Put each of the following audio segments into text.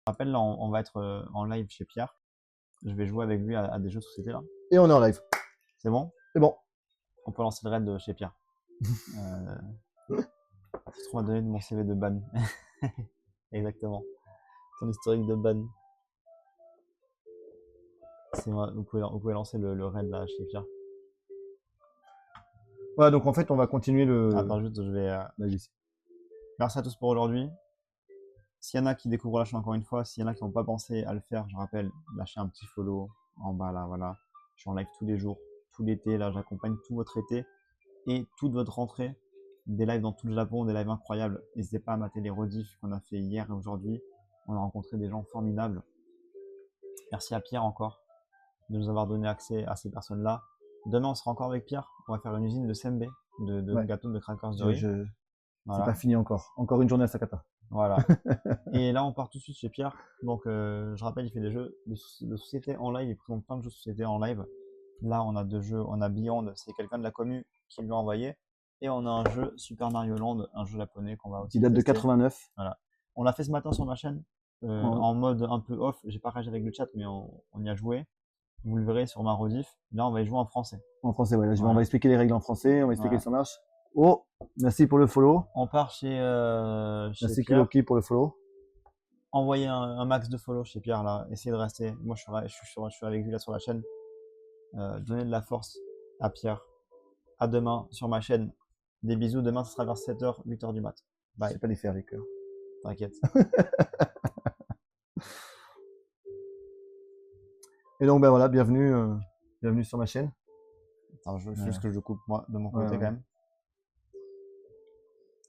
rappelle, là, on va être en live chez Pierre. Je vais jouer avec lui à des jeux de société là. Et on est en live. C'est bon? C'est bon. On peut lancer le raid de chez Pierre. On m'a donné de mon CV de ban. Exactement. Ton historique de ban. C'est moi. Vous pouvez lancer le raid là chez Pierre. Voilà, donc en fait, on va continuer le. Attends, juste, je vais. Merci à tous pour aujourd'hui. S'il y en a qui découvrent la chaîne encore une fois, s'il y en a qui n'ont pas pensé à le faire, je rappelle, lâchez un petit follow en bas là, voilà. Je suis en live tous les jours, tout l'été, là, j'accompagne tout votre été et toute votre rentrée. Des lives dans tout le Japon, des lives incroyables. N'hésitez pas à mater les rediffs qu'on a fait hier et aujourd'hui. On a rencontré des gens formidables. Merci à Pierre encore de nous avoir donné accès à ces personnes-là. Demain, on sera encore avec Pierre. On va faire une usine de sembe, de gâteaux de crackers de riz. Voilà. C'est pas fini encore. Encore une journée à Sakata. Voilà. Et là, on part tout de suite chez Pierre. Donc, je rappelle, il fait des jeux de société en live. Il présente plein de jeux de société en live. Là, on a deux jeux. On a Beyond, c'est quelqu'un de la commu qui lui a envoyé. Et on a un jeu Super Mario Land, un jeu japonais qu'on va aussi qui date tester. de 89. Voilà. On l'a fait ce matin sur ma chaîne, en mode un peu off. J'ai partagé avec le chat, mais on y a joué. Vous le verrez sur ma rediff. Là, on va y jouer en français. En français, voilà. On va expliquer les règles en français. On va expliquer ça marche. Oh, merci pour le follow. On part chez merci Pierre. Kiloki pour le follow. Envoyez un max de follow chez Pierre là. Essayez de rester. Moi, je suis avec lui là sur la chaîne. Donnez de la force à Pierre. À demain sur ma chaîne. Des bisous. Demain, ce sera vers 7h, 8h du mat. Bye. Je sais pas les faire les cœurs. T'inquiète. Et donc, ben voilà, bienvenue sur ma chaîne. Alors, je veux juste que je coupe moi de mon côté quand même.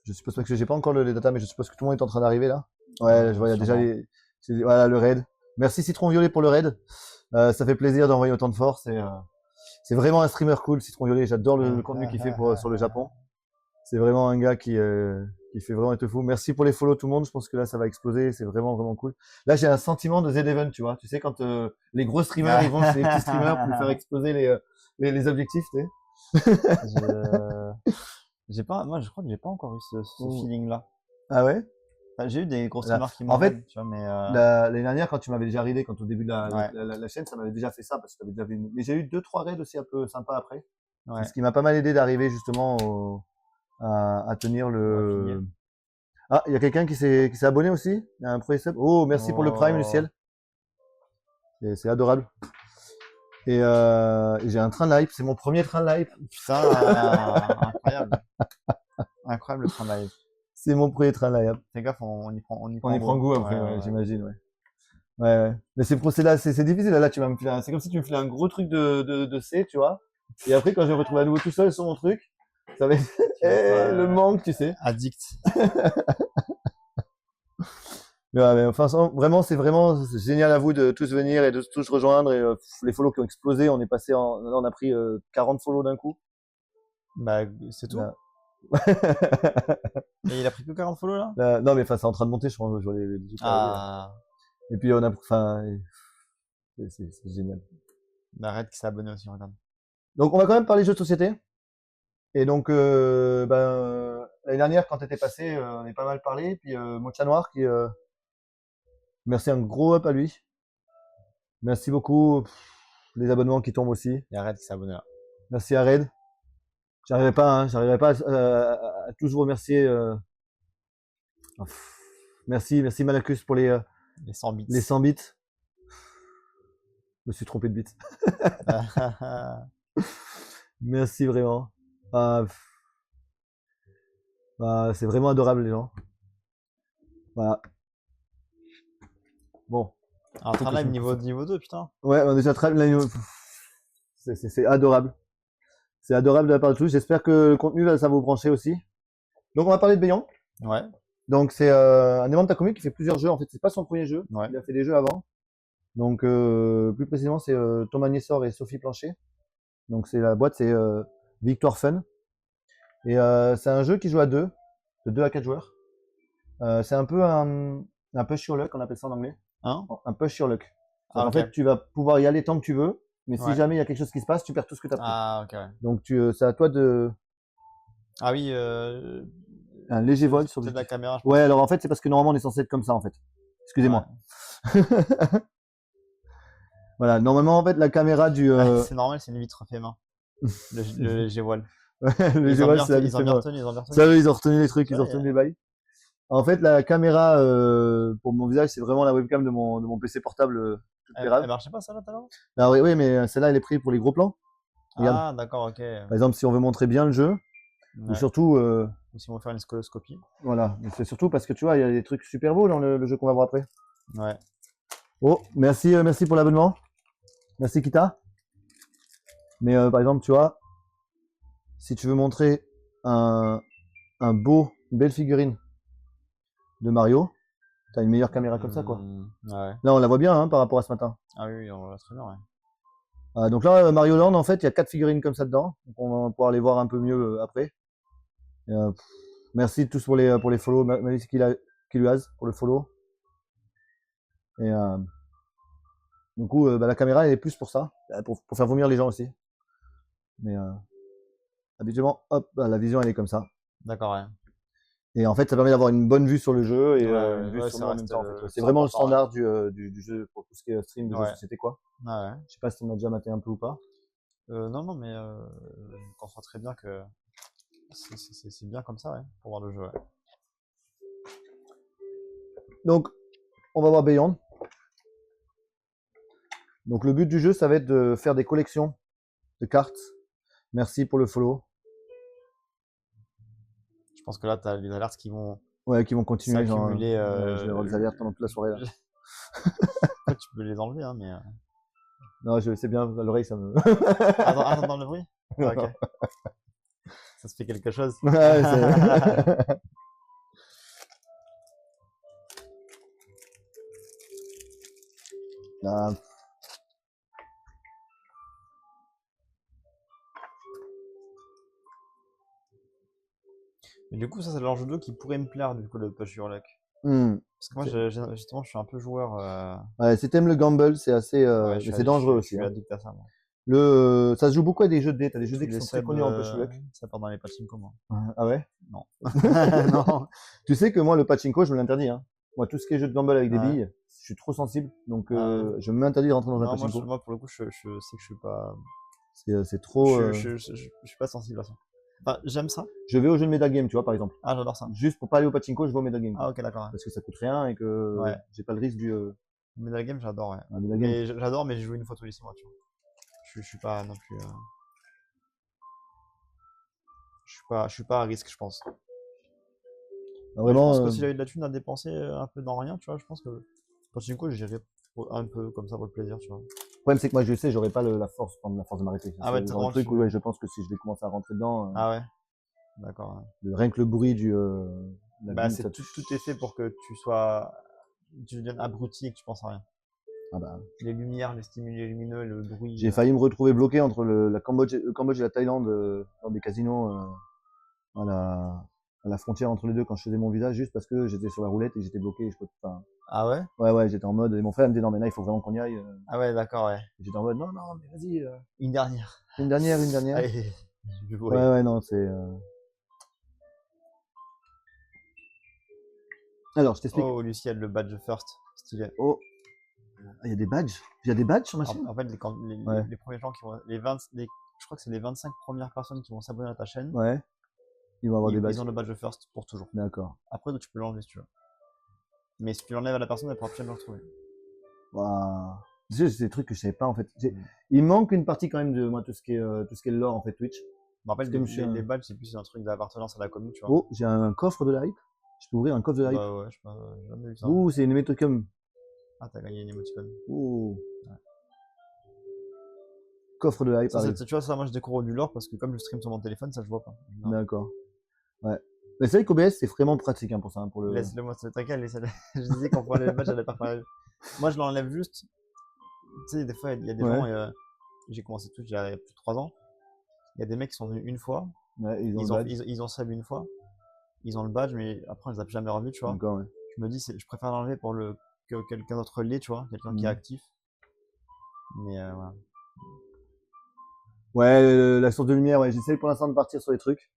Je suppose parce que j'ai pas encore les datas, mais je suppose que tout le monde est en train d'arriver là. Ouais, je vois, il y a déjà voilà, le raid. Merci Citron Violet pour le raid. Ça fait plaisir d'envoyer autant de force. C'est vraiment un streamer cool, Citron Violet. J'adore le contenu qu'il fait sur le Japon. C'est vraiment un gars qui fait vraiment être fou. Merci pour les follow tout le monde. Je pense que là, ça va exploser. C'est vraiment, vraiment cool. Là, j'ai un sentiment de Z-Event, tu vois. Tu sais, quand les gros streamers, ils vont chez les petits streamers pour faire exploser les objectifs, tu sais. Moi, je crois que j'ai pas encore eu ce feeling-là. Ah ouais? Enfin, j'ai eu des grosses streamers qui m'ont en fait, tu vois, mais l'année dernière, quand tu m'avais déjà raidé, quand au début de la chaîne, ça m'avait déjà fait ça, parce que tu avais déjà vu mais j'ai eu 2-3 raids aussi un peu sympas après. Ouais. Ce qui m'a pas mal aidé d'arriver justement à tenir le... Ah, il y a quelqu'un qui s'est abonné aussi? Il y a un premier sub. Oh, merci pour le prime, le ciel. C'est adorable. Et j'ai un train live, c'est mon premier train live. Putain, incroyable. Incroyable le train live. C'est mon premier train live. Fais gaffe, on y prend goût après, j'imagine, ouais. Ouais. Mais c'est difficile, là, tu vas me filer c'est comme si tu me filais un gros truc de C, tu vois. Et après, quand je me retrouve à nouveau tout seul sur mon truc, ça va être le manque, tu sais. Addict. Mais enfin, vraiment, c'est génial à vous de tous venir et de tous rejoindre. Et les follows qui ont explosé, on est passé on a pris 40 follows d'un coup. Bah, c'est tout. Et il a pris que 40 follow là? Non, mais enfin, c'est en train de monter, je vois les Et puis, c'est génial. Arrête qui s'est abonné aussi, regarde. Donc, on va quand même parler jeux de société. Et donc, l'année dernière, quand t'étais passé, on a pas mal parlé. Et puis, Mocha Noir qui... Merci, un gros up à lui. Merci beaucoup. Les abonnements qui tombent aussi. Et Arrête qui s'est abonné là. Merci à Red. J'arriverai pas à tous vous remercier. Merci Malacus pour les 100 bits. Les 100 bits. Je me suis trompé de bits. Merci vraiment. C'est vraiment adorable les gens. Voilà. Bon. Un train live niveau 2, putain. Ouais, on a déjà très live. C'est adorable. C'est adorable de la part de tous. J'espère que le contenu va ça vous brancher aussi. Donc on va parler de Beyond. Ouais. Donc c'est un élément de Takumi qui fait plusieurs jeux. En fait, c'est pas son premier jeu. Ouais. Il a fait des jeux avant. Donc plus précisément, c'est Thomas Niessor et Sophie Plancher. Donc c'est la boîte, c'est Victoire Fun. Et c'est un jeu qui joue à deux, de 2 à 4 joueurs. C'est un peu un push your luck, on appelle ça en anglais. Hein? Un push your luck. Ah, en fait, tu vas pouvoir y aller tant que tu veux, mais si Ouais. jamais il y a quelque chose qui se passe, tu perds tout ce que tu as pris. Ah, ok, ouais. Donc c'est à toi de... Ah oui, un léger vol sur de la caméra. Ouais, alors en fait, c'est parce que normalement on est censé être comme ça en fait. Excusez-moi. Voilà, normalement, en fait, la caméra du... C'est normal, c'est une vitre fait main. Le G-Wall. le Ils ont G-Wall, bien c'est la retenu, ils ont bien vitre. retenu, ils ont bien retenu. Ça, eux, ils ont retenu les trucs, ils ont Ouais, retenu les bails. En fait, la caméra pour mon visage, c'est vraiment la webcam de mon PC portable toute Elle pérave. marchait pas, ça, là, tout à l'heure? Ah oui, mais celle-là, elle est prise pour les gros plans. Regarde. Ah, d'accord, ok. Par exemple, si on veut montrer bien le jeu, ou Ouais. surtout, Ou si on veut faire une scopie. voilà, mais c'est surtout parce que tu vois, il y a des trucs super beaux dans le jeu qu'on va voir après. Ouais. Oh, merci, merci pour l'abonnement. Merci Kita. Mais par exemple, tu vois, si tu veux montrer une belle figurine de Mario, t'as une meilleure caméra comme ça, quoi. Ouais. Là, on la voit bien hein, par rapport à ce matin. Ah oui, on voit très bien, ouais. Donc là, Mario Land, en fait, il y a 4 figurines comme ça dedans. Donc on va pouvoir les voir un peu mieux après. Et, merci tous pour les follow. Merci Kiluaz pour le follow. Et du coup, la caméra, elle est plus pour ça, pour faire vomir les gens aussi. Mais habituellement, hop, la vision, elle est comme ça. D'accord, ouais. Et en fait, ça permet d'avoir une bonne vue sur le jeu et Ouais, une vue ouais, sur ça nous en même reste, temps. En fait. C'est c'est vraiment le important, standard du jeu pour tout ce qui est stream de jeux de Ouais. société, quoi. Ah ouais. Je sais pas si on a déjà maté un peu ou pas. Non, mais je comprends très bien que c'est bien comme ça, ouais, pour voir le jeu, ouais. Donc, on va voir Beyond. Donc, le but du jeu, ça va être de faire des collections de cartes. Merci pour le follow. Je pense que là, t'as les alertes qui vont Ouais, qui vont continuer. Genre, s'accumuler. je vais avoir des alertes pendant toute la soirée là. Après, tu peux les enlever, hein, mais. Non, c'est bien, à l'oreille, ça me. Attends, dans le bruit? Ah, ok. Ça se fait quelque chose. Ouais, Ah, Mais du coup, ça, c'est le genre de jeu qui pourrait me plaire, du coup, le Push Your Luck. hmm. Parce que moi, justement, je suis un peu joueur. Ouais, si t'aimes le gamble, c'est assez. Ouais, Mais c'est dangereux je aussi. suis Hein. addict à ça, moi. Ça se joue beaucoup à des jeux de dés. T'as des jeux de dés Tous qui les sont très subs, connus en Push Luck. ça part dans les pachinko, moi. Ah ouais? Non. Non. Tu sais que moi, le pachinko, je me l'interdis. Hein. Moi, tout ce qui est jeu de gamble avec des Ouais. billes, je suis trop sensible. Donc, Ouais. je m'interdis de rentrer dans un Non, pachinko. moi, pour le coup, je sais que je suis pas. C'est trop. Je suis pas sensible à ça. Enfin, j'aime ça. Je vais au jeu de metagame, tu vois, par exemple. Ah, j'adore ça. Juste pour pas aller au pachinko, je vais au metagame. Ah, ok, d'accord. Parce que ça coûte rien et que Ouais. j'ai pas le risque du. Medal Game, j'adore, ouais. metagame. Mais j'adore, mais j'ai joué une fois tous les 6 mois, tu vois. Je suis pas non plus. Je suis pas à risque, je pense. Mais je Vraiment. pense que si j'avais de la thune à dépenser un peu dans rien, tu vois, je pense que Pachinko, j'irais un peu comme ça pour le plaisir, tu vois. Le problème, c'est que moi, je sais, j'aurais pas la force de m'arrêter. Ah ouais, C'est t'es le genre de vraiment truc où dessus. ouais, je pense que si je vais commencer à rentrer dedans, Ah ouais, d'accord. Ouais. rien que le bruit la Bah, bille, ça tout est fait pour que tu deviennes abruti et que tu penses à rien. Ah bah. Les lumières, les stimuli lumineux, le bruit. J'ai failli me retrouver bloqué entre le Cambodge et la Thaïlande dans des casinos à la frontière entre les deux quand je faisais mon visage juste parce que j'étais sur la roulette et j'étais bloqué. Et je peux, enfin, Ah ouais? ouais, j'étais en mode. Et mon frère me dit non, mais là, il faut vraiment qu'on y aille. Ah ouais, d'accord, ouais. J'étais en mode non, mais vas-y. Une dernière. Une dernière. Allez, je vois. Ouais, non, c'est. Alors, je t'explique. Oh, Lucie, elle le badge first. Stylé. Oh, il y a des badges. Il y a des badges sur ma chaîne. En fait, Ouais. les premiers gens qui vont. Je crois que c'est les 25 premières personnes qui vont s'abonner à ta chaîne. Ouais. Ils vont avoir des badges. Ils ont le badge first pour toujours. D'accord. Après, tu peux l'enlever si tu veux. Mais si tu l'enlèves à la personne, elle pourra plus jamais le retrouver. Waouh. Tu sais, c'est des trucs que je savais pas en fait. Il manque une partie quand même de moi tout ce qui est lore en fait Twitch. Je me rappelle, Parce que les badges, c'est plus un truc d'appartenance à la commune, tu vois. Oh, j'ai un coffre de la hype. Je peux ouvrir un coffre de la hype. Bah ouais, je sais pas, j'ai jamais vu ça. Ouh, c'est une Emoticum. Ah, t'as gagné une émoticône. Ouh. Coffre de la hype. Ça, tu vois, ça, moi je découvre du lore parce que comme je stream sur mon téléphone, ça je vois pas. Non. D'accord. Ouais. Mais c'est vrai qu'OBS c'est vraiment pratique hein, pour ça. Hein, pour le... Laisse-le moi, t'inquiète, je disais qu'on pourrait aller le badge, j'allais pas faire. Moi je l'enlève juste. Tu sais, des fois, il y a des gens, j'ai commencé Twitch il y a plus de 3 ans. Il y a des mecs qui sont venus une fois, Ouais, ils ont sub une fois, ils ont le badge, mais après on les a plus jamais revus, tu vois. D'accord, ouais. Je me dis, je préfère l'enlever pour que quelqu'un d'autre l'ait, tu vois, quelqu'un qui est actif. Mais voilà. Ouais, la source de lumière, ouais, j'essaie pour l'instant de partir sur les trucs.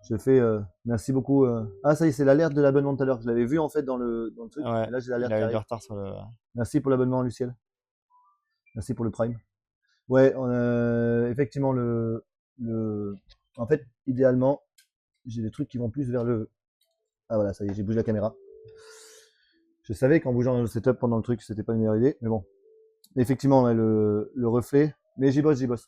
Je fais merci beaucoup. Ah, ça y est, c'est l'alerte de l'abonnement de tout à l'heure. Je l'avais vu en fait dans le truc. Ouais, Et là, j'ai il l'alerte qui a eu du arrive. retard sur le. Merci pour l'abonnement, Luciel. Merci pour le Prime. Ouais, effectivement, en fait, idéalement, j'ai des trucs qui vont plus vers le. Ah voilà, ça y est, j'ai bougé la caméra. Je savais qu'en bougeant le setup pendant le truc, c'était pas une meilleure idée, mais bon. Effectivement, là, le reflet. Mais j'y bosse, j'y bosse.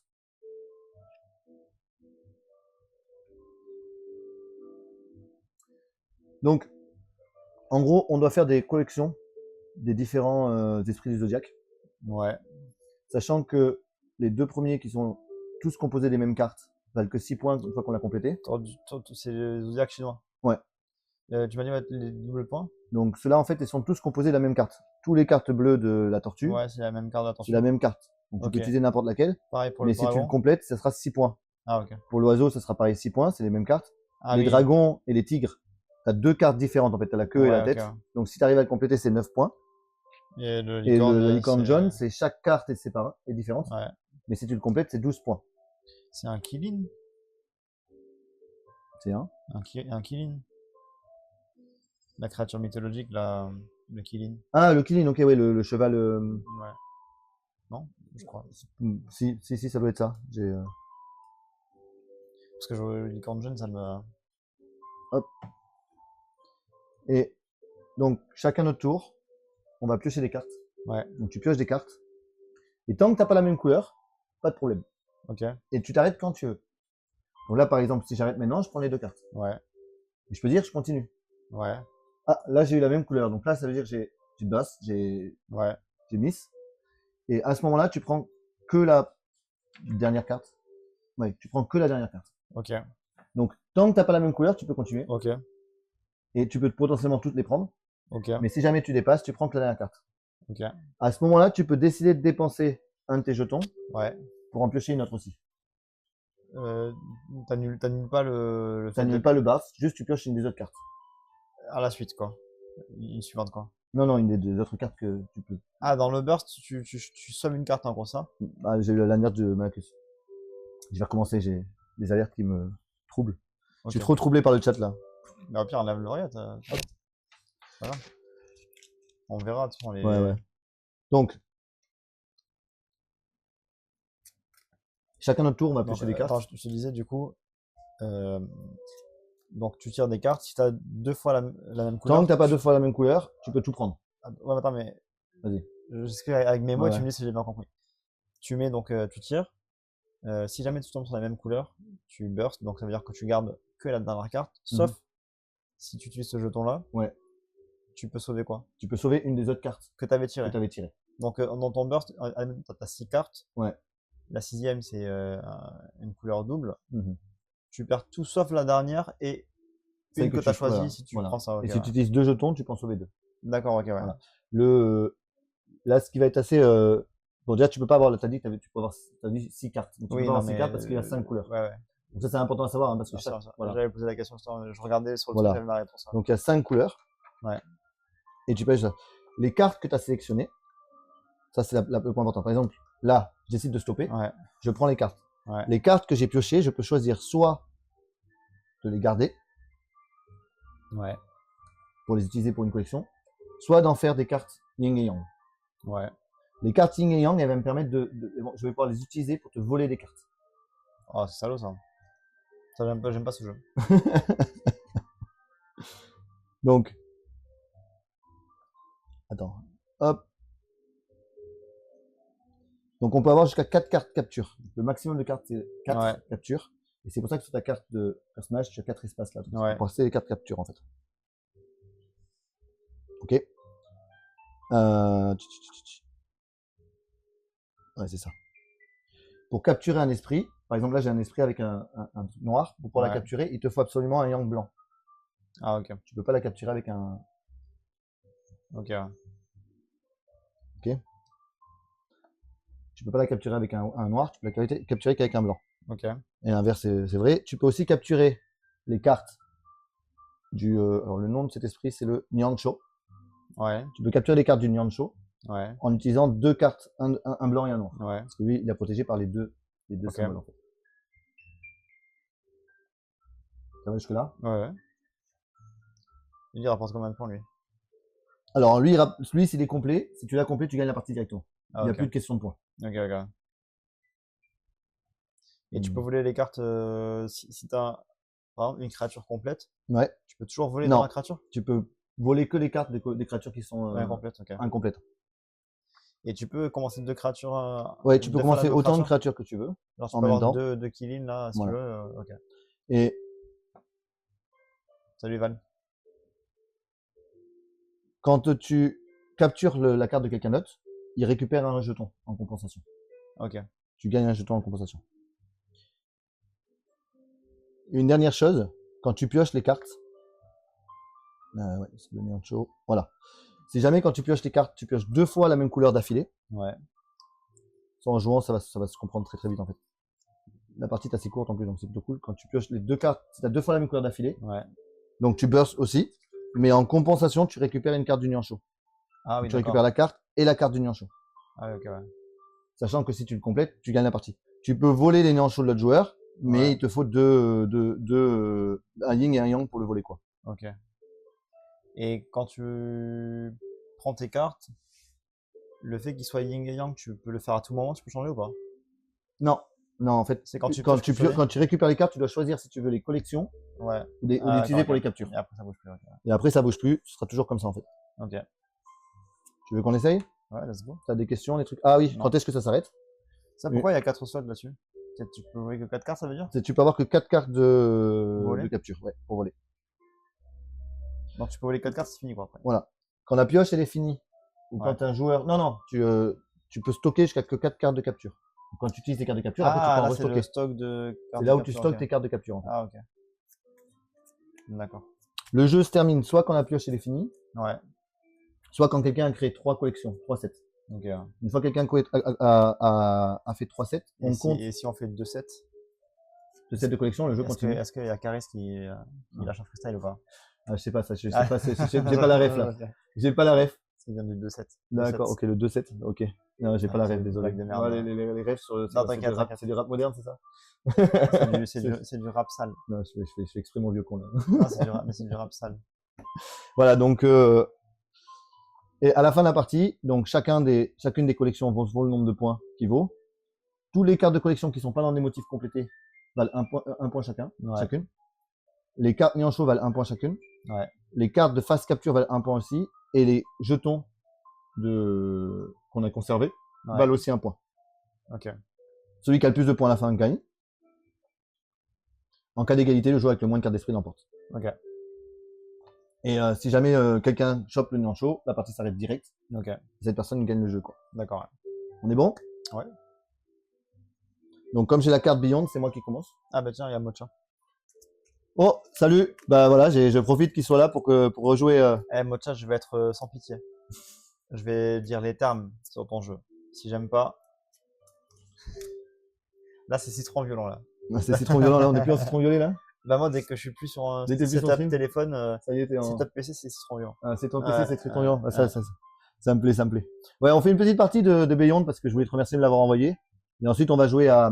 Donc, en gros, on doit faire des collections des différents esprits du zodiaque, Ouais. sachant que les deux premiers qui sont tous composés des mêmes cartes valent que 6 points une fois qu'on l'a complété. C'est le zodiaque chinois. Ouais. Tu m'as dit ouais, les doubles points? Donc ceux-là, en fait, ils sont tous composés de la même carte. Tous les cartes bleues de la tortue, Ouais, c'est la même carte c'est d'attention. la même carte. Donc tu Ok. peux utiliser n'importe laquelle, Pareil pour mais le si tu le dragon. complètes, ça sera 6 points. Ah, ok. Pour l'oiseau, ça sera pareil 6 points, c'est les mêmes cartes. Ah les oui. dragons et les tigres, tu as deux cartes différentes en fait, tu as la queue et la Ouais, tête. ok. Donc si tu arrives à le compléter, c'est 9 points. Et le Et licorne, la licorne c'est- jaune, c'est chaque carte est séparée, est différente. Ouais. Mais si tu le complètes, c'est 12 points. C'est un Kilin. C'est un. Un Kilin. La créature mythologique, là, le Kilin. Ah, le Kilin, ok, ouais, le cheval. Ouais. Non, je crois. Si, ça doit être ça. Parce que le licorne jaune, ça me. Hop. Et donc, chacun notre tour, on va piocher des cartes. Ouais. Donc, tu pioches des cartes. Et tant que t'as pas la même couleur, pas de problème. Ok. Et tu t'arrêtes quand tu veux. Donc là, par exemple, si j'arrête maintenant, je prends les deux cartes. Ouais. Et je peux dire, je continue. Ouais. Ah, là, j'ai eu la même couleur. Donc là, ça veut dire que j'ai boss, j'ai Ouais. miss. Et à ce moment-là, tu prends que la dernière carte. Ouais, tu prends que la dernière carte. Ok. Donc, tant que t'as pas la même couleur, tu peux continuer. Ok. Et tu peux potentiellement toutes les prendre. Ok. Mais si jamais tu dépasses, tu prends que la dernière carte. Ok. À ce moment-là, tu peux décider de dépenser un de tes jetons Ouais. pour en piocher une autre aussi. T'annules pas le Tu fait de. n'annules pas le buff, juste tu pioches une des autres cartes. À la suite, quoi. Une suivante, quoi. Non, une des deux autres cartes que tu peux. Ah, dans le burst, tu sommes une carte en gros, ça. Ah, j'ai eu l'alerte de Malacus. Je vais recommencer, j'ai des alertes qui me troublent. Je suis Ok. trop troublé par le chat là. Mais au pire, on lève l'oreillette. Voilà. On verra, de toute façon, les. Ouais. Donc, chacun notre tour, on va Donc, piocher des cartes. attends, je te disais, du coup. euh, Donc, tu tires des cartes. Si tu as deux fois la même couleur. Tant que t'as pas deux fois la même couleur, tu peux tout prendre. Ouais, attends, mais. Vas-y. J'explique avec mes mots, Ouais, tu ouais. me dis si j'ai bien compris. Tu mets donc, tu tires. Si jamais tu tombes sur la même couleur, tu burst. Donc, ça veut dire que tu gardes que la dernière carte. Sauf si tu utilises ce jeton-là. Ouais. Tu peux sauver quoi? Tu peux sauver une des autres cartes Que tu avais que tiré. tu avais tirées. Donc, dans ton burst, tu as 6 cartes. Ouais. La sixième, c'est une couleur double. Mhm. Tu perds tout sauf la dernière et Celle une que tu as choisie voilà, si tu voilà. prends ça. Et Ok, si ouais. tu utilises deux jetons, tu peux en sauver deux. D'accord, ok, ouais. Voilà. Là, ce qui va être assez. Bon, déjà, tu peux pas avoir. T'as dit que tu peux avoir. T'as dit 6 cartes. Donc, tu Oui, peux pas avoir non, 6 mais. cartes parce qu'il y a 5 couleurs. Ouais. Donc, ça, c'est important à savoir hein, parce que Bien sûr, chaque. bien sûr. Voilà. J'avais posé la question, je regardais sur le Voilà. truc, j'avais la réponse. Donc, il y a 5 couleurs. Ouais. Et tu pêches ça. Les cartes que tu as sélectionnées, ça, c'est le point important. Par exemple, là, je décide de stopper. Ouais. Je prends les cartes. Ouais. Les cartes que j'ai piochées, je peux choisir soit de les garder Ouais. pour les utiliser pour une collection, soit d'en faire des cartes yin et yang. Ouais. Les cartes yin et yang, elles vont me permettre je vais pouvoir les utiliser pour te voler des cartes. Oh, c'est salaud ça. Ça, j'aime pas ce jeu. Donc, attends, hop. Donc, on peut avoir jusqu'à 4 cartes capture. Le maximum de cartes, c'est 4 Ouais. captures. Et c'est pour ça que sur ta carte de personnage, tu as 4 espaces là. Donc, Ouais. pour passer les cartes capture en fait. Ok. Ouais, c'est ça. Pour capturer un esprit, par exemple là j'ai un esprit avec un truc noir, pour pouvoir la Ouais. capturer, il te faut absolument un yang blanc. Ah, ok. Tu peux pas la capturer avec un. Ok, ouais. Ok. Tu peux pas la capturer avec un noir, tu peux la capturer qu'avec un blanc. Ok. Et l'inverse c'est vrai. Tu peux aussi capturer les cartes du. Alors le nom de cet esprit c'est le Nyancho. Ouais. Tu peux capturer les cartes du Nyancho Ouais. en utilisant deux cartes, un blanc et un noir. Ouais. Parce que lui il est protégé par les deux Ok. symboles en fait. Ça va jusque-là. Ouais. Il rapporte combien de points, lui? Alors, lui s'il est complet, si tu l'as complet, tu gagnes la partie directement. Ah, Il n'y a ok. plus de question de points. Ok, ok. Et tu peux Hmm. voler les cartes si tu as, par exemple, une créature complète. Ouais. Tu peux toujours voler dans Non. la créature? Tu peux voler que les cartes des créatures qui sont Incomplète, ok. incomplètes. Et tu peux commencer deux créatures. Ouais, tu peux deux fois la commencer même autant de créature? créatures que tu veux Genre, tu en peux même avoir temps. deux kill-in là, si tu Voilà. veux. Ok. Et Salut Val. quand tu captures la carte de quelqu'un d'autre, il récupère un jeton en compensation. Ok. Tu gagnes un jeton en compensation. Une dernière chose, quand tu pioches les cartes, ouais, c'est le Niancho. Voilà. Si jamais quand tu pioches les cartes, tu pioches 2 fois la même couleur d'affilée, Ouais. en jouant, ça va se comprendre très vite en fait. La partie est assez courte en plus, donc c'est plutôt cool. Quand tu pioches les 2 cartes, si tu as 2 fois la même couleur d'affilée, Ouais. donc tu bursts aussi, mais en compensation, tu récupères une carte du Niancho. Ah oui, Tu d'accord. récupères la carte et la carte du Niancho. Ah oui, ok, ouais. Sachant que si tu le complètes, tu gagnes la partie. Tu peux voler les Nianchos de l'autre joueur, mais Ouais. il te faut un yin et un yang pour le voler, quoi. Ok. Et quand tu prends tes cartes, le fait qu'il soit yin et yang, tu peux le faire à tout moment, tu peux changer ou pas? Non, non, en fait, C'est quand tu pioches que tu choisis? quand tu récupères les cartes, tu dois choisir si tu veux les collections Ouais. ou Ah, l'utiliser d'accord, pour ok. les captures. Et après, ça bouge plus. Ok. Et après, ça bouge plus, ce sera toujours comme ça en fait. Ok. Tu veux qu'on essaye? Ouais, let's go. T'as des questions, des trucs? Ah oui, Non. quand est-ce que ça s'arrête? Ça, pourquoi il y a 4 slots là-dessus? Peut-être tu peux jouer que 4 cartes, ça veut dire? Tu peux avoir que 4 cartes Voler? de capture, ouais, pour voler. Donc tu peux voler 4 cartes, c'est fini quoi après. Voilà. Quand la pioche elle est finie, ou Ouais. quand un joueur. Non, non, tu peux stocker jusqu'à que 4 cartes de capture. Donc, quand tu utilises tes cartes de capture, après tu peux Ah, en là c'est le restocker. stock de cartes C'est de là où tu capture, stockes ok. tes cartes de capture en fait. Ah, ok. D'accord. Le jeu se termine soit quand la pioche elle est finie, Ouais. soit quand quelqu'un a créé 3 collections, 3 sets. Ok. Une fois que quelqu'un a fait 3 sets, on compte Et si on fait 2 sets, le set de collection, le jeu continue. est-ce qu'il y a Caris qui lâche un freestyle ou pas? Ah, je sais pas ça, je sais Ah. pas, j'ai pas la ref là. Ok. J'ai pas la ref. Ça vient du 2 sets. D'accord, ok, le 2-7, ok. Non, j'ai Ah, pas la c'est ref, une désolé. blague de merde, Ouais, là. les refs sur Non, c'est t'inquiète, t'inquiète. du rap moderne, c'est ça? C'est du rap sale. Non, je fais exprès mon vieux con là. Non, c'est du rap, mais c'est du rap sale. Voilà, donc et à la fin de la partie, donc chacune des collections vaut le nombre de points qu'il vaut. Tous les cartes de collection qui sont pas dans des motifs complétés valent un point Ouais. chacune. Les cartes Niancho valent un point chacune. Ouais. Les cartes de face capture valent un point aussi. Et les jetons qu'on a conservés Ouais. valent aussi un point. Ok. Celui qui a le plus de points à la fin gagne. En cas d'égalité, le joueur avec le moins de cartes d'esprit l'emporte. Ok. Et si jamais quelqu'un chope le Niancho, la partie s'arrête direct. Ok. Et cette personne gagne le jeu, quoi. D'accord. On est bon? Ouais. Donc comme j'ai la carte Beyond, c'est moi qui commence. Ah bah tiens, il y a Mocha. Oh, salut. Bah voilà, je profite qu'il soit là pour rejouer. Eh Mocha, je vais être sans pitié. Je vais dire les termes sur ton jeu. Si j'aime pas. Là, c'est citron violent là. C'est citron violent là, on est plus en citron violet là? Bah moi, dès que je suis plus sur un Dès que t'es plus sur setup stream téléphone, Ça y est, t'es en. setup PC, c'est citron violent. Ah, c'est ton PC, Ouais, c'est citron ouais, violent. Ah, ça, ouais. ça me plaît, ça me plaît. Ouais, on fait une petite partie de Beyond parce que je voulais te remercier de me l'avoir envoyé. Et ensuite, on va jouer à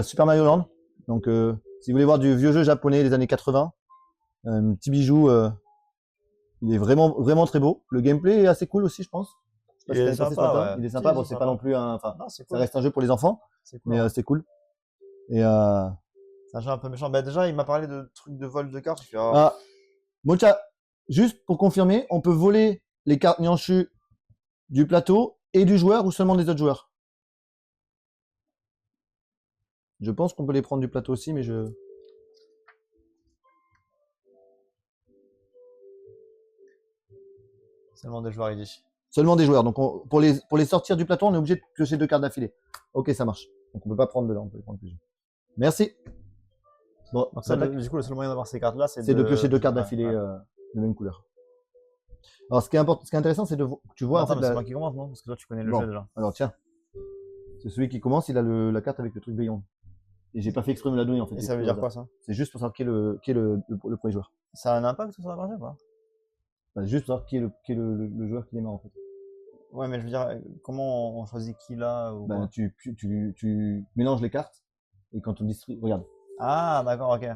Super Mario Land. Donc, si vous voulez voir du vieux jeu japonais des années 80, un petit bijou, il est vraiment, vraiment très beau. Le gameplay est assez cool aussi, je pense. Je sais pas Il si t'as est passé ce sympa, matin. ouais. Il est sympa, Si, bon, si, c'est pas sympa. non plus enfin, Non, c'est ça cool. reste un jeu pour les enfants, C'est cool. mais Ouais. c'est cool. Et C'est un jeu un peu méchant. Bah déjà, il m'a parlé de trucs de vol de cartes. Je fais, oh, ah, Mocha, juste pour confirmer, on peut voler les cartes Nianchu du plateau et du joueur ou seulement des autres joueurs? Je pense qu'on peut les prendre du plateau aussi, mais seulement des joueurs, il dit. seulement des joueurs. Donc pour les sortir du plateau, on est obligé de piocher 2 cartes d'affilée. Ok, ça marche. Donc on peut pas prendre de là, on peut les prendre plus. Merci. Bon, Donc ça, du coup, le seul moyen d'avoir ces cartes-là, c'est de piocher 2 cartes ouais, d'affilée ouais. de même couleur. Alors ce qui est intéressant, c'est tu vois Attends, en fait mais c'est moi qui commence, non? Parce que toi, tu connais le Bon. jeu déjà. Alors tiens, c'est celui qui commence, il a la carte avec le truc Beyond. Et j'ai pas fait exprès de me la donner en fait. Et ça veut dire quoi ça? C'est juste pour savoir qui est le premier joueur. Ça a un impact sur la partie ou pas? Enfin, juste pour savoir qui est le joueur qui démarre en fait. Ouais, mais je veux dire, comment on choisit qui là ou Ben, quoi? tu mélanges les cartes et quand on distribue, regarde. Ah, d'accord, ok.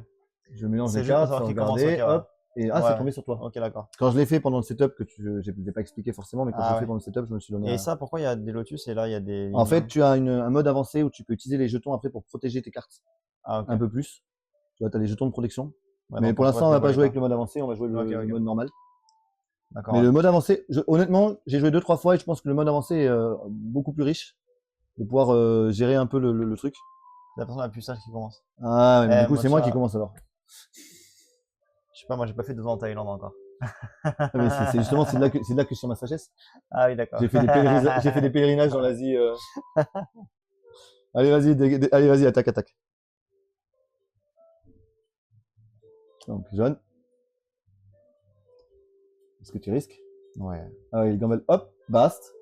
Je mélange C'est les juste pour cartes savoir sans qui commence, regarder, ok, ouais. hop. Et c'est Ouais. tombé sur toi. Ok, d'accord. Quand je l'ai fait pendant le setup, je l'ai pas expliqué forcément, mais quand Ah je l'ai fait ouais. pendant le setup, je me suis donné Et ça, pourquoi il y a des lotus et là, il y a des En lignes, fait, tu as un mode avancé où tu peux utiliser les jetons après pour protéger tes cartes Ah, ok. un peu plus. Tu vois, tu as les jetons de protection. Ouais, Mais donc pour on l'instant, on pourrait va pas te jouer les avec le mode avancé, on va jouer le Ok, ok. mode normal. D'accord. Mais Ouais. le mode avancé, honnêtement, j'ai joué 2-3 fois et je pense que le mode avancé est beaucoup plus riche de pouvoir gérer un peu le truc. C'est la personne la plus sage qui commence. Ah, mais du coup, moi, c'est tu moi vois, qui commence alors. je sais pas, moi, j'ai pas fait 2 ans en Thaïlande encore. Ah, mais c'est justement, c'est de là que je suis ma sagesse. Ah oui, d'accord. J'ai fait des pèlerinages dans l'Asie. Allez, vas-y, allez, vas-y, attaque. Donc, jaune. Est-ce que tu risques? Ouais. Ah oui, gamble, hop, bast.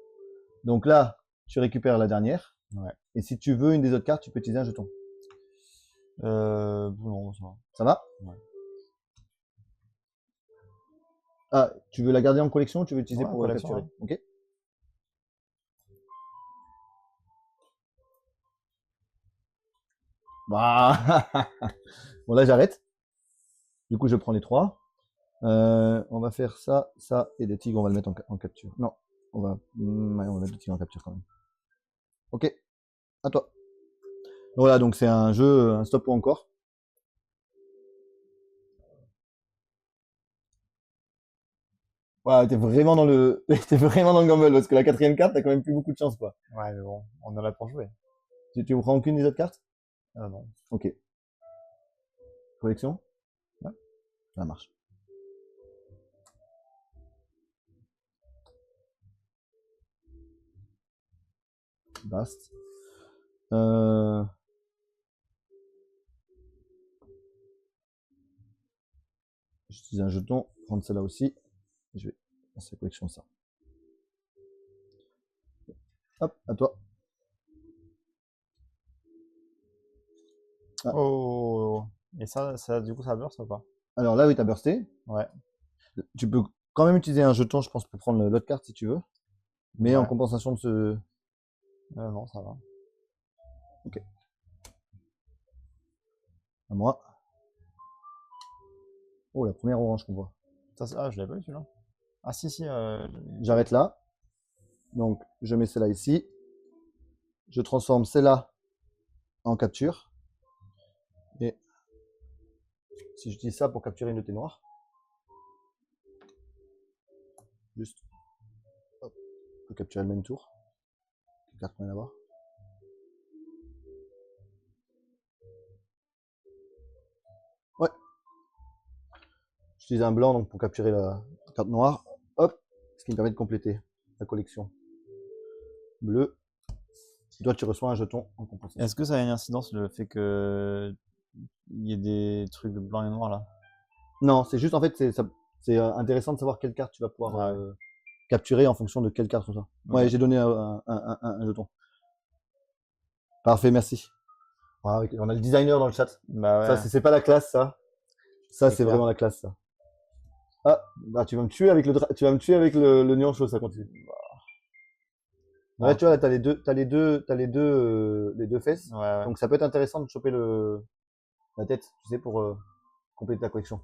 Donc là, tu récupères la dernière. Ouais. Et si tu veux une des autres cartes, tu peux utiliser un jeton. Non, ça va. Ça va? Ouais. Ah, tu veux la garder en collection ou tu veux l'utiliser Ouais, pour collection, capturer? ouais. Ok. Bah. Bon, là, j'arrête. Du coup, je prends les 3. On va faire ça, ça et des tigres, on va le mettre en capture. Non, on va mettre des tigres en capture quand même. Ok, à toi. Voilà, donc c'est un jeu, un stop ou encore. Voilà, t'es vraiment dans le, t'es vraiment dans le gamble parce que la quatrième carte, t'as quand même plus beaucoup de chance, quoi. Ouais, mais bon, on est là pour jouer. Tu prends aucune des autres cartes? Ah non. Ok. Collection? Ouais. Ça marche. Bast. J'utilise un jeton, prendre celle-là aussi. Je vais lancer la collection ça. Hop, à toi. Ah. Oh. Et ça, du coup, ça burst ou pas? Alors là, oui, t'as bursté. Ouais. Tu peux quand même utiliser un jeton, je pense, pour prendre l'autre carte si tu veux. Mais en Ouais. compensation de ce. Non, ça va. Ok. À moi. Oh, la première orange qu'on voit. Ah, je l'avais pas eu celui-là. Ah, si. J'arrête là. Donc, je mets celle-là ici. Je transforme celle-là en capture. Et si j'utilise ça pour capturer une de tes noires, juste, hop, je peux capturer le même tour. Quelle carte qu'on vient d'avoir? Ouais. J'utilise un blanc donc pour capturer la carte noire. Hop, ce qui me permet de compléter la collection. Bleu. Et toi, tu reçois un jeton en compensation. Est-ce que ça a une incidence le fait que il y ait des trucs blancs et noirs là? Non, c'est juste en fait, c'est intéressant de savoir quelle carte tu vas pouvoir Ah ouais. capturer en fonction de quelle carte tu reçois. Ouais, Ok. j'ai donné un jeton. Parfait, merci. Ah, on a le designer dans le chat. Bah Ça, ouais. c'est pas la classe, ça. Ça, C'est c'est clair. vraiment la classe, ça. Ah, bah, tu vas me tuer avec tu vas me tuer avec le nuance chaud, ça continue. Ouais, tu vois, là, les deux fesses. Ouais. Donc, ça peut être intéressant de choper la tête, tu sais, pour compléter ta collection.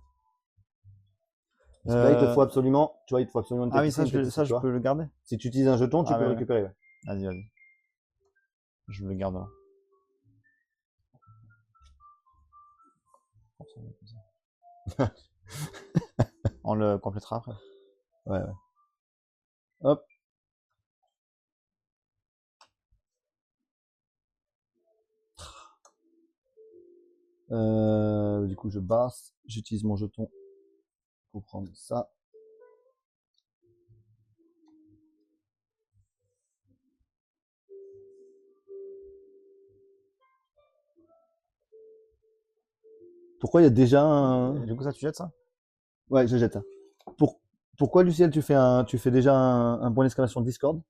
Parce que là, il te faut absolument, tu vois, il te faut absolument une tête Ah oui, ici, une tête ici, ça, tu je vois. peux le garder. Si tu utilises un jeton, tu Ah peux le ouais. récupérer. Ouais. Vas-y. Je le garde là. On le complétera après. Ouais. Hop. Du coup, je basse. J'utilise mon jeton pour prendre ça. Pourquoi il y a déjà un... Et du coup, ça, tu jettes ça? Ouais, je jette ça. Pourquoi, Luciel, tu fais déjà un point d'exclamation Discord?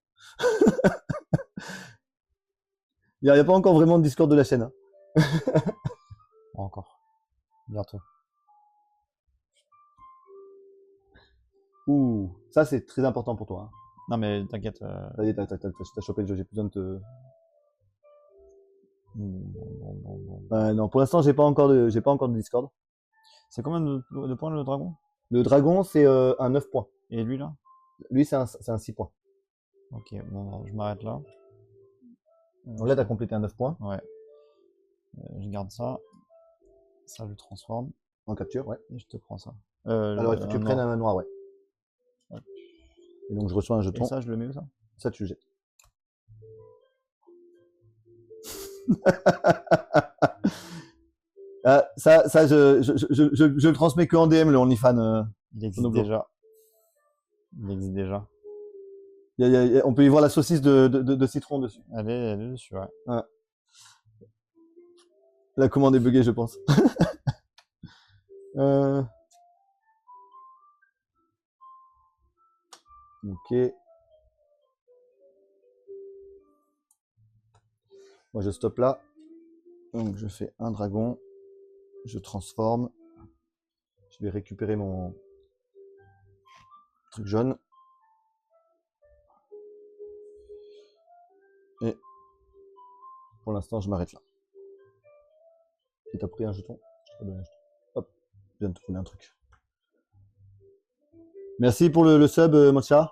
Il n'y a pas encore vraiment de Discord de la chaîne. Hein. Encore. Bientôt. Ouh, ça c'est très important pour toi. Hein. Non, mais t'inquiète. Ça y est, t'as chopé le jeu, j'ai plus besoin de te... Bon. Non, pour l'instant, j'ai pas encore de Discord. C'est combien de points le dragon? Le dragon, c'est un 9 points. Et lui là? Lui, c'est un 6 points. Ok, bon, je m'arrête là. Donc là, tu as complété un 9 points Ouais. Je garde ça. Ça, je le transforme. en capture, ouais. Et je te prends ça. Alors, il faut que tu prennes un noir, ouais. Hop. Et donc, je reçois un Et jeton. ça, je le mets où ça? Ça, tu le jettes. Ça, je le transmets que en DM, le OnlyFans. Il existe déjà. Il existe déjà. On peut y voir la saucisse de citron dessus. Elle est dessus, ouais. Ouais. La commande est buggée, je pense. Ok. Moi, je stoppe là. Donc, je fais un dragon. Je transforme. Je vais récupérer mon truc jaune. Et pour l'instant, je m'arrête là. Et t'as pris un jeton? Je te redonne un jeton. Hop, je viens de te trouver un truc. Merci pour le sub, Mocha.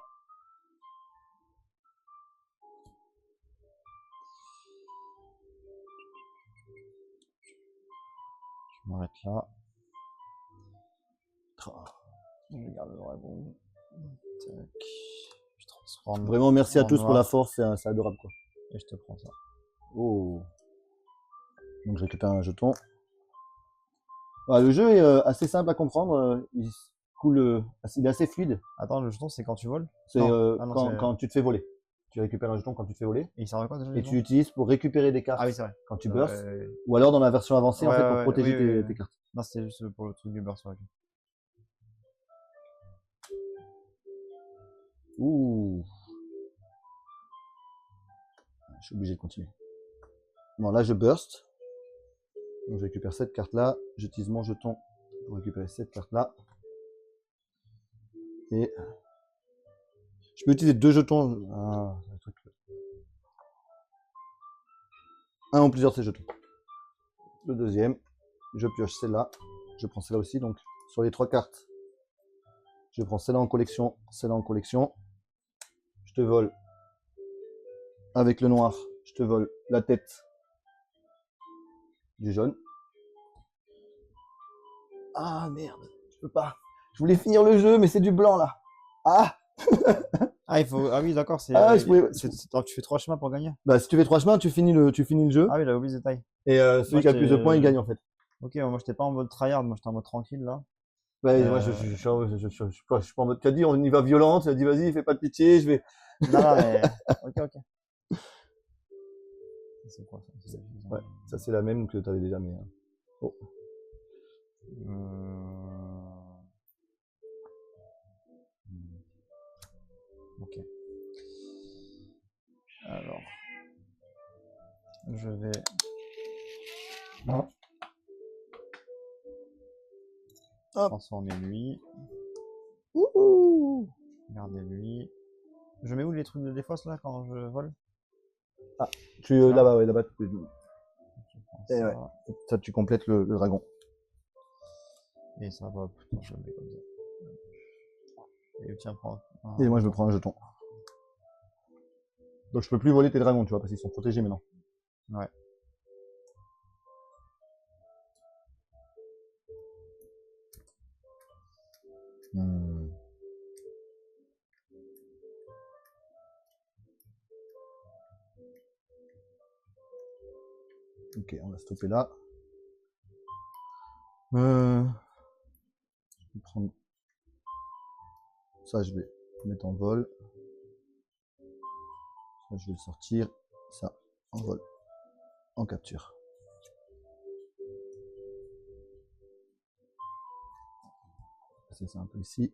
Je m'arrête là. Je garde le dragon. Tac. Je transforme. Vraiment, merci à en tous pour noir. la force, c'est adorable, quoi. Et je te prends ça. Oh. Donc, je récupère un jeton. Ah, le jeu est assez simple à comprendre. Il coule, il est assez fluide. Attends, le jeton, c'est quand tu voles? C'est Non. Ah non, quand tu te fais voler. Tu récupères un jeton quand tu te fais voler. Et il sert à quoi déjà? Et tu l'utilises pour récupérer des cartes Ah oui, c'est vrai. quand tu bursts. Ou alors dans la version avancée, en Ouais, fait, pour ouais, protéger oui, oui, tes oui. cartes. Non, c'était juste pour le truc du burst, ouais, ok. Ouh. Je suis obligé de continuer. Bon, là, je burst. Donc, je récupère cette carte-là. J'utilise mon jeton pour récupérer cette carte-là. Et je peux utiliser 2 jetons. Ah, c'est un truc. Un ou plusieurs de ces jetons. Le deuxième, je pioche celle-là. Je prends celle-là aussi. Donc, sur les 3 cartes, je prends celle-là en collection, celle-là en collection. Je te vole avec le noir. Je te vole la tête du jaune. Ah merde, je peux pas. Je voulais finir le jeu, mais c'est du blanc là. Ah, Ah, il faut. Ah oui, d'accord, c'est. Ah, je pouvais- Donc, tu fais 3 chemins pour gagner. bah si tu fais 3 chemins, tu finis le jeu. Ah oui, j'avais oublié ce détail. Et celui Moi, qui a le plus de j'étais- points, il gagne en fait. Ok, moi j'étais pas en mode tryhard, moi j'étais en mode tranquille là. Ouais, moi je suis pas en mode caddie, on y va violente. Il a dit vas-y, fais pas de pitié, je vais. Non, non, mais. Ok, ok. C'est quoi ça? Ouais, ça c'est la même que tu avais déjà, mais. Oh. Ok. Alors. Je vais. Hop. Transformer lui. Ouhou. Garder lui. Je mets où les trucs de défausse là quand je vole? Là-bas, ouais, là-bas. Je prends Et ça. ouais. Ça, tu complètes le dragon. Et ça va, putain, je le mets comme ça. Et tiens, prends. Et moi, je me prends un jeton. Donc, je peux plus voler tes dragons, tu vois, parce qu'ils sont protégés maintenant. Ouais. Ok, on va stopper là. Je vais prendre ça, je vais le mettre en vol. Ça, je vais le sortir. Ça, en vol. En capture. C'est ça un peu ici.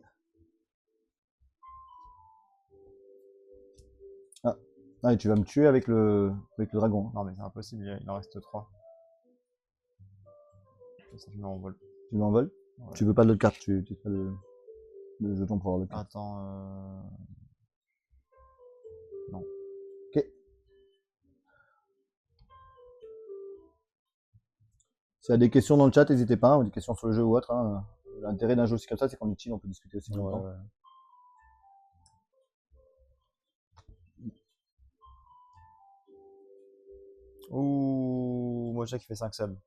Ah, et tu vas me tuer avec le dragon. Non, mais c'est impossible, il en reste 3. Ça, je mets en vol. Tu m'envoles. Ouais. Tu veux pas de l'autre carte, tu pas le jeton pour avoir l'autre carte. Attends, non. Ok. S'il y a des questions dans le chat, n'hésitez pas, ou des questions sur le jeu ou autre. Hein. L'intérêt d'un jeu aussi comme ça, c'est qu'on est chill, on peut discuter aussi longtemps. Ouais. Ouh, Mocha qui fait 5 subs.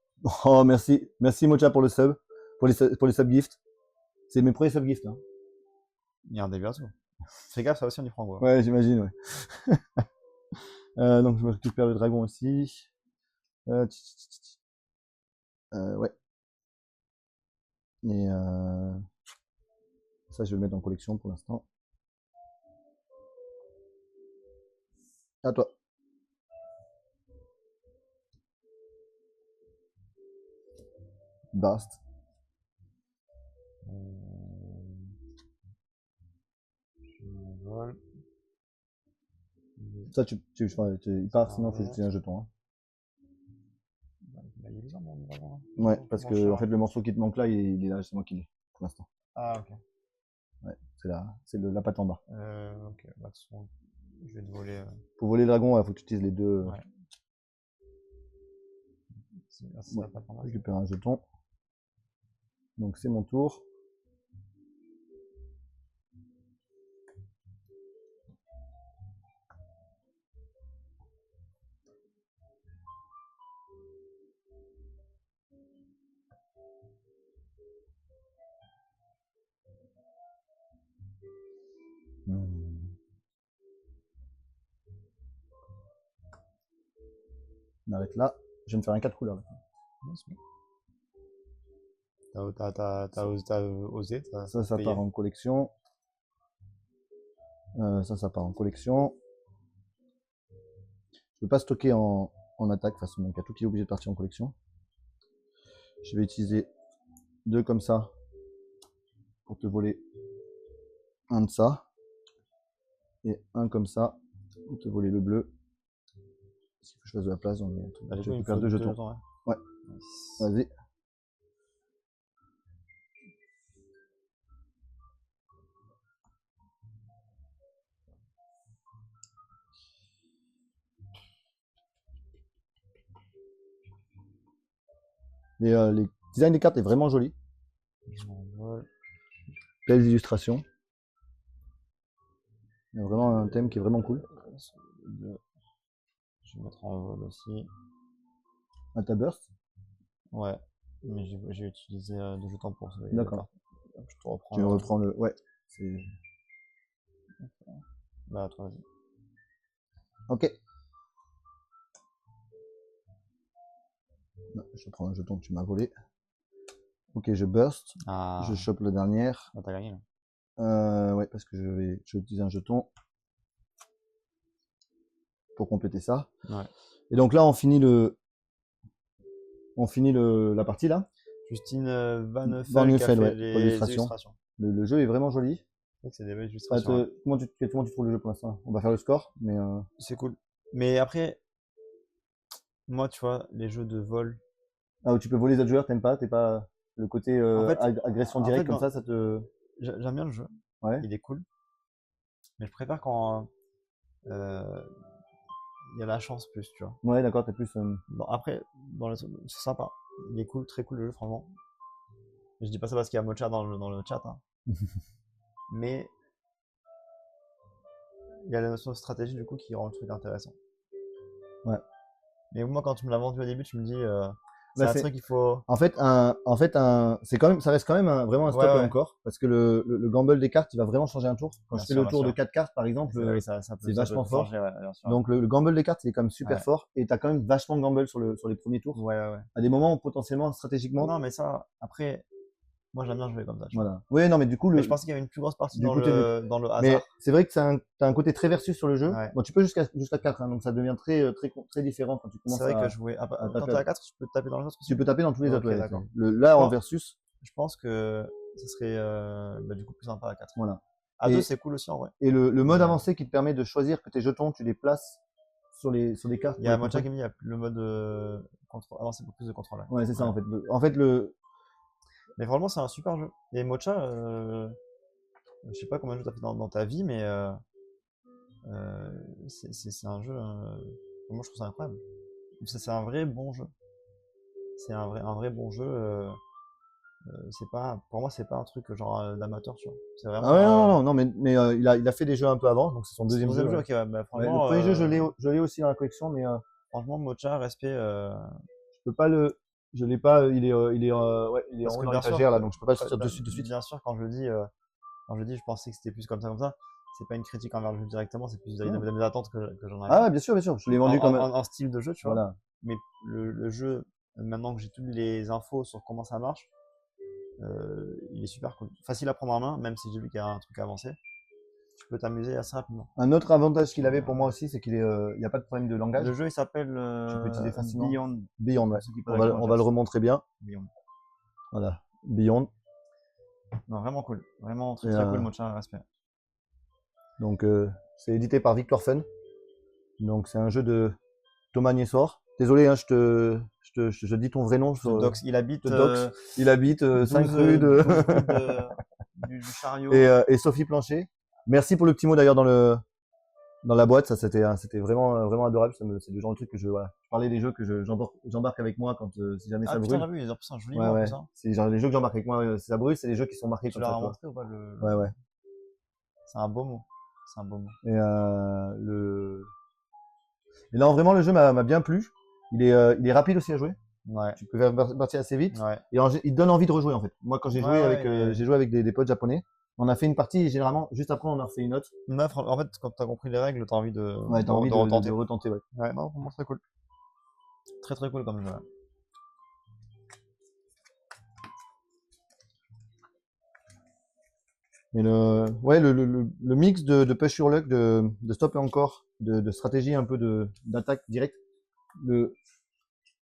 Oh, merci. Merci Mocha pour le sub, pour les sub gifts. C'est mes premiers sub gifts. Hein. Il y a un début à tout. Fais gaffe, ça aussi on y prend quoi. Ouais, j'imagine, ouais. Donc je me récupère le dragon aussi. Ouais. Et ça, je vais le mettre en collection pour l'instant. À toi. Bast. Je m'envole. Ça, il part, sinon il faut utiliser un jeton. Hein. Bah, il est bizarre mon dragon là. Ouais, parce que en fait, le morceau qui te manque là, il est là, c'est moi qui l'ai pour l'instant. Ah, ok. Ouais, c'est la patte en bas. Ok, bah, de toute façon, je vais te voler. Pour voler le dragon, il faut que tu utilises les deux. Ouais. Bon, récupère un jeton. Donc c'est mon tour. On arrête là. Je vais me faire un 4 couleurs. Là. T'as osé. Ça part en collection. Ça part en collection. Je peux pas stocker en attaque, de toute façon, donc il y a tout qui est obligé de partir en collection. Je vais utiliser 2 comme ça pour te voler un de ça. Et un comme ça pour te voler le bleu. Parce qu'il faut que je fasse de la place, donc je récupère 2 jetons. Ouais. Vas-y. Les designs des cartes est vraiment joli. Belles illustrations. Il y a vraiment un thème qui est vraiment cool. Je vais mettre en vol aussi. À ta burst. Ouais, mais j'ai utilisé 2 jetons pour ça. D'accord. Je te reprends. Tu reprends le. Ouais. Bah, toi, vas-y. Ok. Je prends un jeton que tu m'as volé. Ok, je burst. Ah. Je chope la dernière. Ah, t'as gagné là. Ouais, parce que je vais utiliser un jeton pour compléter ça. Ouais. Et donc là, on finit la partie là. Justine Van Neufel qui a Neufel, fait ouais, les pour l'illustration. illustrations. Le jeu est vraiment joli. C'est des belles illustrations. Comment tu trouves le jeu pour l'instant? On va faire le score, mais c'est cool. Mais après, moi, tu vois, les jeux de vol. Ah, où tu peux voler les autres joueurs, t'aimes pas? T'es pas le côté agression directe comme ça te. J'aime bien le jeu. Ouais. Il est cool. Mais je préfère quand il y a la chance plus, tu vois. Ouais, d'accord, t'es plus. Bon, après, c'est sympa. Il est cool, très cool le jeu, franchement. Je dis pas ça parce qu'il y a Mocha dans le chat. Hein. Mais il y a la notion de stratégie du coup qui rend le truc intéressant. Ouais. Mais moi, quand tu me l'as vendu au début, tu me dis c'est un truc qu'il faut. En fait, c'est quand même, ça reste quand même vraiment un stop et encore, parce que le gamble des cartes, il va vraiment changer un tour. Quand je fais le tour de 4 cartes, par exemple, c'est vachement fort. Changer, ouais, donc le gamble des cartes, il est quand même super fort, et t'as quand même vachement de gamble sur les premiers tours. Ouais. À des moments où potentiellement, stratégiquement. Non, mais ça, après. Moi, j'aime bien jouer comme ça. Voilà. Oui, non, mais du coup, mais je pensais qu'il y avait une plus grosse partie dans le hasard. Mais c'est vrai que t'as un côté très versus sur le jeu. Ouais. Bon, tu peux jusqu'à 4, hein, donc ça devient très différent quand tu commences à. C'est vrai que jouer. Quand t'es à 4, tu peux taper dans les autres. Tu peux taper dans tous les autres. Okay, là, en versus. Je pense que ce serait du coup plus sympa à 4. Voilà. À 2, c'est cool aussi en vrai. Et le mode avancé qui te permet de choisir que tes jetons, tu les places sur des cartes. Il y a Mocha qui me dit, il y a le mode avancé pour plus de contrôle. Ouais, c'est ça en fait. Mais vraiment, c'est un super jeu. Et Mocha, je sais pas combien de jeux t'as fait dans ta vie, mais c'est un jeu. Moi, je trouve ça incroyable. C'est un vrai bon jeu. c'est un vrai bon jeu. C'est pas, pour moi, c'est pas un truc genre d'amateur, tu vois. C'est Ah ouais, vraiment non, mais il a fait des jeux un peu avant, donc c'est son c'est deuxième ton jeu. deuxième jeu, Ouais. ok, ouais, bah, Ouais, le franchement, premier jeu, je l'ai aussi dans la collection, mais franchement, Mocha, respect. je peux pas je l'ai pas, ouais, il est en Parce haut que dans bien sûr, l'étagère là, donc je peux pas le ouais, sortir de suite. bien sûr, quand je dis, je pensais que c'était plus comme ça, c'est pas une critique envers le jeu directement, c'est plus Non. mes attentes que j'en Ah avais. ouais, bien sûr, je l'ai vendu comme, En style de jeu, tu vois. voilà. Mais le jeu, maintenant que j'ai toutes les infos sur comment ça marche, il est super cool. Facile à prendre en main, même si j'ai vu qu'il y a un truc avancé. Tu peux t'amuser assez rapidement. Un autre avantage qu'il avait pour moi aussi, c'est il n'y a pas de problème de langage. Le jeu, il s'appelle Tu peux utiliser facilement. Beyond. Beyond, ouais. Pour ceux qui posent la question On dans va le le chat. remontrer bien. Beyond. Voilà, Beyond. Non, vraiment cool. Vraiment très Et, très cool, Mocha, respect. donc, c'est édité par Victor Fun. Donc, c'est un jeu de Thomas Niessor. Désolé, hein, je dis ton vrai nom. Dox, il habite Dox. Il habite 5 rues 12 du chariot. et Sophie Plancher. Merci pour le petit mot d'ailleurs dans la boîte. Ça, c'était vraiment adorable. C'est le genre de truc que voilà. Je parlais des jeux que j'embarque avec moi quand, si jamais Ah ça putain, brûle. j'ai vu, ils ont pris un joli Ouais, mot en ouais. plus. Hein. C'est genre les jeux que j'embarque avec moi, si ça brûle, c'est les jeux qui sont marqués Tu comme leur ça, as tu vois. montré ou pas Ouais, ouais. C'est un beau mot. C'est un beau mot. Et non, vraiment, le jeu m'a bien plu. Il est rapide aussi à jouer. Ouais. Tu peux faire partir assez vite. Ouais. Et il te donne envie de rejouer en fait. Moi, quand j'ai joué avec, j'ai joué avec des potes japonais. On a fait une partie et généralement, juste après, on en a refait une autre. Meuf, en fait, quand t'as compris les règles, t'as envie de, Ouais, t'as envie de retenter. retenter, ouais. Ouais, non, vraiment très cool. Très très cool comme jeu. Ouais. Mais le mix de push your luck, de stop et encore, de stratégie un peu d'attaque directe.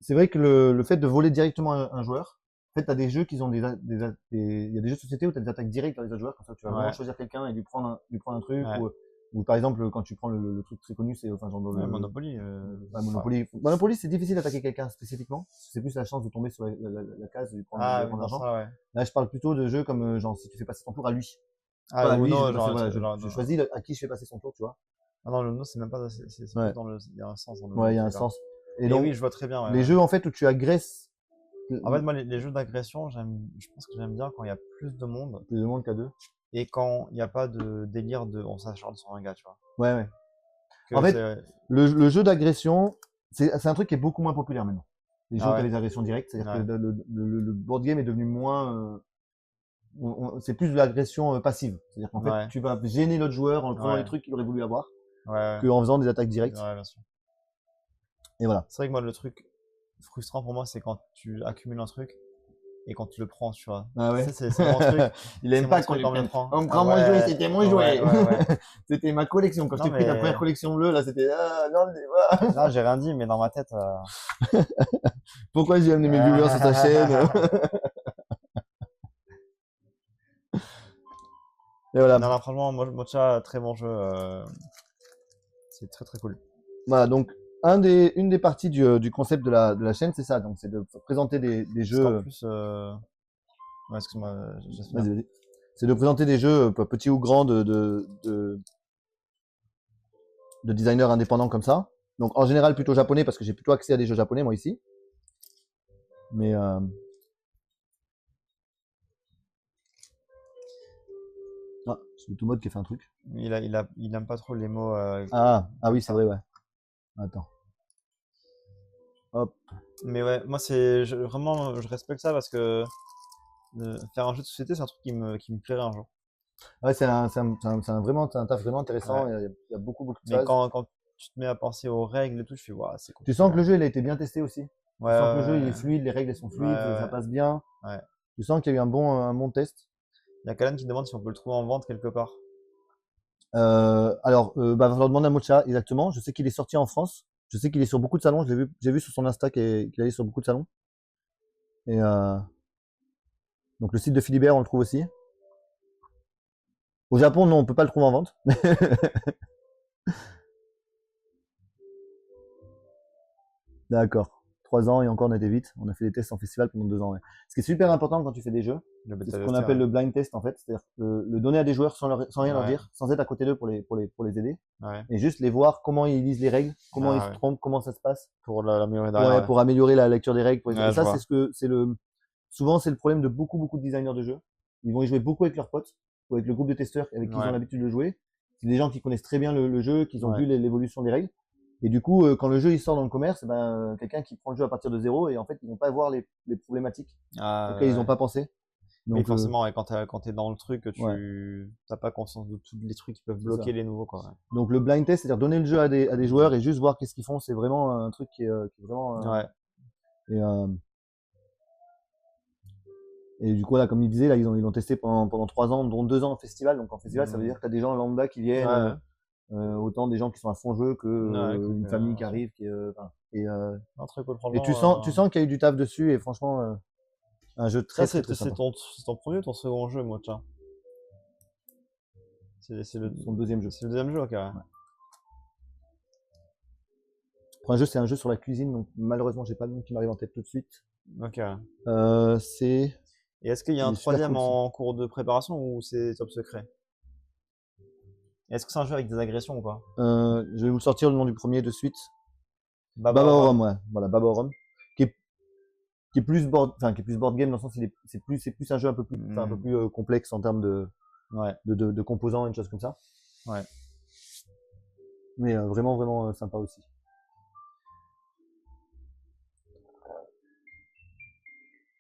C'est vrai que le fait de voler directement un joueur, en fait, t'as des jeux qui ont il y a des jeux de société où t'as des attaques directes vers les autres joueurs, comme ça tu vas vraiment Ouais. choisir quelqu'un et lui prendre un truc, Ouais. ou par exemple, quand tu prends le truc très connu, c'est, enfin, genre, Ouais, Monopoly. ouais, Monopoly. Monopoly, c'est difficile d'attaquer quelqu'un spécifiquement. C'est plus la chance de tomber sur la case et de prendre Ah, de prendre dans l'argent. ça, ouais. Là, je parle plutôt de jeux comme, genre, si tu fais passer ton tour à lui. Ah, Pas à le lui, Uno, je vais passer, voilà, genre, je choisis à qui je fais passer son tour, tu vois. Ah non, le Uno, c'est même pas. C'est Ouais. plus dans le. Il y a un sens dans le Ouais, il y a un d'accord. sens. Et Et donc, oui, je vois très bien. Ouais, les ouais. jeux, en fait, où tu agresses En fait, moi, les jeux d'agression, je pense que j'aime bien quand il y a plus de monde plus de monde qu'à deux. et quand il n'y a pas de délire de on s'acharne sur un gars, tu vois. Ouais, ouais. Que En fait, c'est- le jeu d'agression, c'est un truc qui est beaucoup moins populaire maintenant. Les jeux Ah où t'as ouais. les agressions directes, c'est-à-dire Ouais. que le board game est devenu moins, c'est plus de l'agression passive. C'est-à-dire qu'en fait, Ouais. tu vas gêner l'autre joueur en prenant Ouais. les trucs qu'il aurait voulu avoir, Ouais. qu'en faisant des attaques directes. Ouais, bien sûr. Et voilà. C'est vrai que moi, le truc frustrant pour moi, c'est quand tu accumules un truc et quand tu le prends, tu vois. Ah ouais. Ça, c'est mon truc. Il C'est aime mon pas truc quand quand on me prend. on me prend Ah mon ouais. jouet, c'était mon Ouais, jouet. ouais. C'était ma collection. Quand je Non, t'ai pris ta mais- première collection bleue, là, c'était, ah, non, mais voilà. Non, j'ai rien dit, mais dans ma tête. Pourquoi j'ai amené mes viewers sur ta chaîne? Et voilà. Non, non, franchement, Mocha, très bon jeu. C'est très très cool. Voilà, donc une des parties du concept de la chaîne, c'est ça. Donc c'est de présenter des Parce jeux. qu'en plus. Ouais, excuse-moi, j'espère. Vas-y. C'est de présenter des jeux petits ou grands de designers indépendants comme ça. Donc en général plutôt japonais parce que j'ai plutôt accès à des jeux japonais moi ici. Mais ah, c'est le tout mode qui a fait un truc. Il aime pas trop les mots. Ah oui, c'est vrai, ouais. Attends. Hop. Mais ouais, moi, vraiment, je respecte ça parce que faire un jeu de société, c'est un truc qui me plairait un jour. Ouais, c'est vraiment un taf vraiment intéressant. Ouais. Il y a beaucoup de Mais phases. quand tu te mets à penser aux règles et tout, je fais, waouh, c'est cool. Tu sens que le jeu il a été bien testé aussi. Ouais, Tu sens que le jeu il ouais. est fluide, les règles elles sont fluides, Ouais, ça ouais. passe bien. Ouais. Tu sens qu'il y a eu un bon test. Il y a Kalen qui demande si on peut le trouver en vente quelque part. Alors, va falloir demander à Mocha exactement. Je sais qu'il est sorti en France. Je sais qu'il est sur beaucoup de salons. J'ai vu sur son Insta qu'il allait sur beaucoup de salons. Et donc le site de Philibert, on le trouve aussi. Au Japon, non, on peut pas le trouver en vente. D'accord. 3 ans et encore on était vite. On a fait des tests en festival pendant 2 ans. Ouais. Ce qui est super important quand tu fais des jeux, c'est ce qu'on appelle le blind test en fait, c'est-à-dire le donner à des joueurs sans rien leur dire, sans être à côté d'eux pour les aider, et juste les voir comment ils lisent les règles, comment ils se trompent, comment ça se passe. Pour l'améliorer derrière. Pour améliorer la lecture des règles. Ouais, ça, souvent c'est le problème de beaucoup de designers de jeux. Ils vont y jouer beaucoup avec leurs potes, ou avec le groupe de testeurs avec qui ils ont l'habitude de jouer. C'est des gens qui connaissent très bien le jeu, qui ont vu l'évolution des règles. Et du coup, quand le jeu il sort dans le commerce, quelqu'un qui prend le jeu à partir de zéro, et en fait, ils vont pas voir les problématiques auxquelles ils n'ont pas pensé. Donc, mais forcément, quand t'es dans le truc, tu n'as pas conscience de tous les trucs qui peuvent bloquer les nouveaux. Quoi. Donc le blind test, c'est-à-dire donner le jeu à des joueurs et juste voir qu'est-ce qu'ils font, c'est vraiment un truc qui est vraiment... Et du coup, là, comme il disait, là, ils l'ont testé pendant 3 ans, dont 2 ans en festival. Donc en festival, ça veut dire que tu as des gens lambda qui viennent, autant des gens qui sont à fond jeu que une famille qui arrive. Très cool, et tu sens qu'il y a eu du taf dessus, et franchement, un jeu très sympa. C'est ton premier ou ton second jeu, moi, tiens. C'est son deuxième jeu. C'est le deuxième jeu, ok. Ouais. Pour un jeu, c'est un jeu sur la cuisine, donc malheureusement, j'ai pas le nom qui m'arrive en tête tout de suite. Ok. Et est-ce qu'il y a un troisième en cours de préparation ou c'est top secret? Est-ce que c'est un jeu avec des agressions ou pas? Je vais vous sortir le nom du premier de suite. Baba Orum, ouais. Voilà, Baba Orum. Qui est plus board game, dans le sens où c'est plus un jeu un peu plus complexe en termes de composants et de choses comme ça. Ouais. Mais vraiment sympa aussi.